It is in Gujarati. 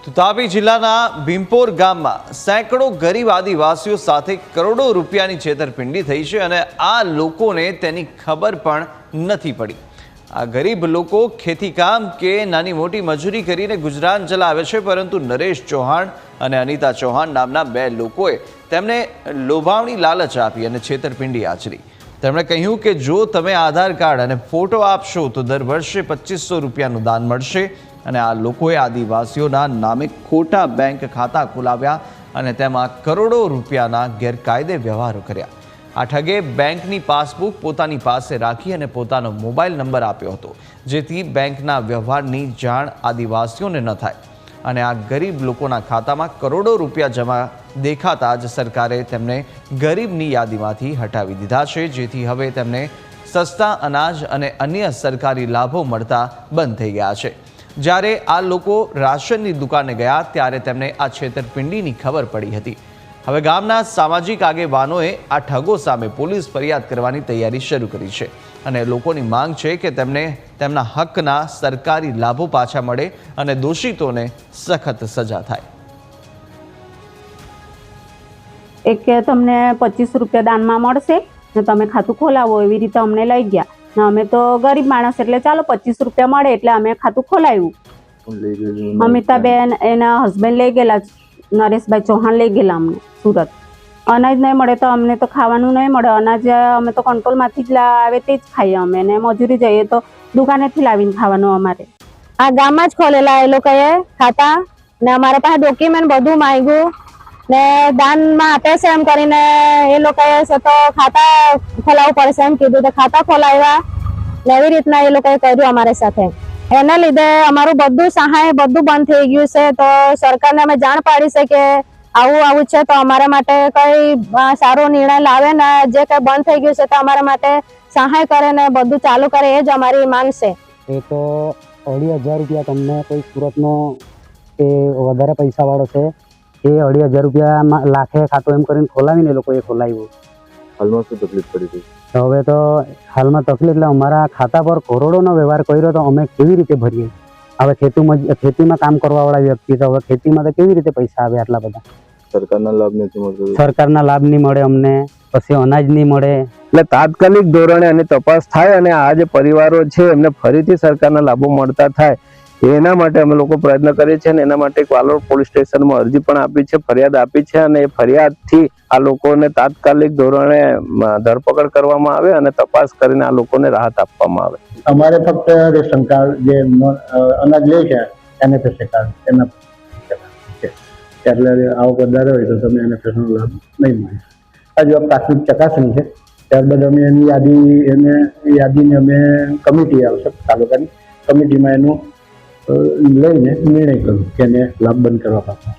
તો તાપી જિલ્લાના ભીમપોર ગામમાં સેંકડો ગરીબ આદિવાસીઓ સાથે કરોડો રૂપિયાની છેતરપિંડી થઈ છે અને આ લોકોને તેની ખબર પણ નથી પડી। આ ગરીબ લોકો ખેતીકામ કે નાની મોટી મજૂરી કરીને ગુજરાન ચલાવે છે, પરંતુ નરેશ ચૌહાણ અને અનિતા ચૌહાણ નામના બે લોકોએ તેમને લોભાવણી લાલચ આપી અને છેતરપિંડી આચરી। તેમણે કહ્યું કે જો તમે આધાર કાર્ડ અને ફોટો આપશો તો દર વર્ષે 2500 રૂપિયાનું દાન મળશે અને આ લોકોએ આદિવાસીઓના નામે ખોટા બેંક ખાતા ખોલાવ્યા અને તેમાં કરોડો રૂપિયાના ગેરકાયદે વ્યવહારો કર્યા। આ ઠગે બેંકની પાસબુક પોતાની પાસે રાખી અને પોતાનો મોબાઈલ નંબર આપ્યો હતો, જેથી બેંકના વ્યવહારની જાણ આદિવાસીઓને ન થાય અને આ ગરીબ લોકોના ખાતામાં કરોડો રૂપિયા જમા દેખાતા જ સરકારે તેમને ગરીબની યાદીમાંથી હટાવી દીધા છે, જેથી હવે તેમને સસ્તા અનાજ અને અન્ય સરકારી લાભો મળતા બંધ થઈ ગયા છે। જ્યારે આ લોકો રાશનની દુકાને ગયા ત્યારે તેમને આ છેતરપિંડીની ખબર પડી હતી। હવે ગામના સામાજિક આગેવાનોએ આ ઠગો સામે પોલીસ ફરિયાદ કરવાની તૈયારી શરૂ કરી છે અને લોકોની માંગ છે કે તેમને તેમના હકના સરકારી લાભો પાછા મળે અને દોષિતોને સખત સજા થાય। એક કે તમને 25 રૂપિયા દાનમાં મળશે ને તમે ખાતું ખોલાવો, એવી રીતે અમને લઈ ગયા ને અમે તો ગરીબ માણસ એટલે ચાલો 25 રૂપિયા મળે એટલે અમે ખાતું ખોલાવ્યું। અમિતાબેન એના હસબન્ડ લઈ ગયેલા, નરેશભાઈ ચૌહાણ લઈ ગયેલા અમને સુરત। અનાજ નહીં મળે તો અમને તો ખાવાનું નહીં મળે, અનાજ અમે તો કંટ્રોલમાંથી જ આવે તે જ ખાઈએ અમે, ને મજૂરી જઈએ તો દુકાનેથી લાવીને ખાવાનું અમારે। આ ગામમાં જ ખોલેલા એ લોકોએ ખાતા ને અમારા પાસે ડોક્યુમેન્ટ બધું માંગ્યું ને દાનમાં આપે છે એમ કરીને એ લોકોએ તો ખાતા ખોલાવવું પડશે એમ કીધું, તો ખાતા ખોલાવ્યા ને એવી રીતના એ લોકોએ કર્યું અમારી સાથે। એના લીધે અમારું બધું સહાય બધું બંધ થઈ ગયું છે। તો સરકારને અમે જાણ પાડી છે કે આવું છે, તો અમારા માટે કઈ સારો નિર્ણય લાવે ને જે કઈ બંધ થઈ ગયું છે તો અમારા માટે સહાય કરે ને બધું ચાલુ કરે, એ જ અમારી માંગ છે। એ તો 2,500 રૂપિયા તમને કોઈ સુરતનો કે વધારે પૈસાવાળો છે, એ 2,500 રૂપિયા લાખે ખાતું એમ કરીને ખોલાવીને એ લોકોએ ખોલાવ્યું। હાલમાં શું તકલીફ પડી હતી? તો હવે તો હાલમાં તકલીફ એટલે અમારા ખાતા પર કરોડોનો વ્યવહાર કર્યો તો અમે કેવી રીતે ભરીએ? હવે ખેતીમાં કામ કરવાવાળા વ્યક્તિ તો હવે ખેતીમાં તો કેવી રીતે પૈસા આવે આટલા બધા? સરકારના લાભ નથી મળતો? સરકારના લાભ નહીં મળે અમને, પછી અનાજ નહીં મળે। એટલે તાત્કાલિક ધોરણે આની તપાસ થાય અને આ જે પરિવારો છે એમને ફરીથી સરકારના લાભો મળતા થાય એના માટે અમે લોકો પ્રયત્ન કરીએ છીએ અને એના માટે વાલોડ પોલીસ સ્ટેશનમાં અરજી પણ આપી છે, ફરિયાદ આપી છે અને એ ફરિયાદથી આ લોકોને તાત્કાલિક ધોરણે ધરપકડ કરવામાં આવે અને તપાસ કરીને આ લોકોને રાહત આપવામાં આવે। અમારે ફક્ત રેશન કાર્ડ જે અનાજ લે છે NFSA કાર્ડ એના એટલે આવક વધારે હોય તો તમે NFSA નો લાભ નહીં મળે। હજુ પ્રાથમિક ચકાસણી છે, ત્યારબાદ અમે એની યાદીને અમે કમિટી આવશે તાલુકાની, કમિટીમાં એનું લઈને નિર્ણય કર્યો કે એને લાભ બંધ કરવા પાછળ।